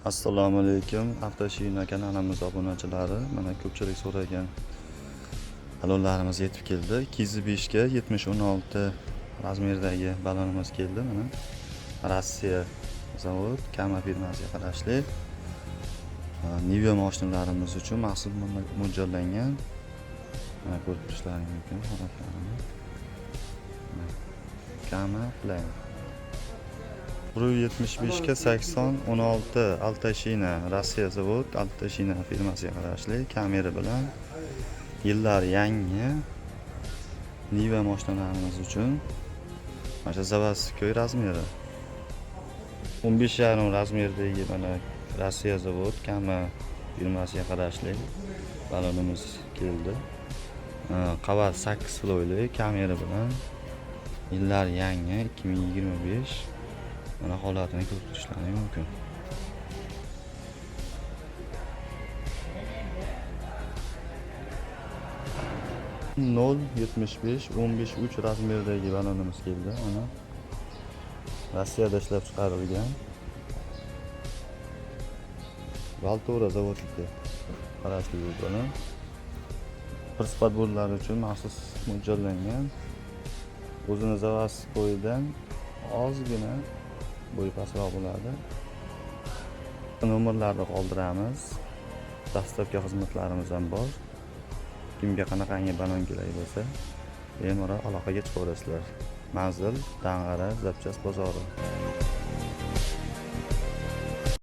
Assalomu alaykum. Avtoshina kanalimiz obunachilari. Mana ko'pchilik so'ragan balonlarimiz yetib keldi. 205 ga 7016 razmerdagi balonimiz keldi. Mana Rossiya zavod Kama firmasiga qarashli Nivea mashinalarimiz uchun maxsus mo'ljallangan. Mana ko'rib turishlaringiz mumkin holatlarini. Kama Plan 175 ga 80 16 Altashina Rossiya zavod Altashina firmasiga qarashli kamera bilan yillar yangi Nivea mashinalarimiz uchun mana zavodskiy razmeri 15,5 razmerdagi mana Rossiya zavod Kama firmasiga qarashli balonimiz keldi. Qavat 8 sloyli kamera bilan yillar yangi 2025 mana holatini ko'rib turishlaringiz mumkin. Nol 75 15 3 razmerdagi balonimiz keldi. Mana Rossiyada ishlab chiqarilgan Valtora zavodiga qarashli bu balon. Prinspat bo'lar uchun maxsus mo'ljallangan. O'zini zavodskidan ozgina bo'yi pastroq bo'ladi. Nomerlarni qoldiramiz. Dastlabki xizmatlarimiz ham bor. Kimga qanaqangi balon kerak bo'lsa, bemalol aloqaga chiqaverasizlar. Manzil Dang'ara Zapchast bozori.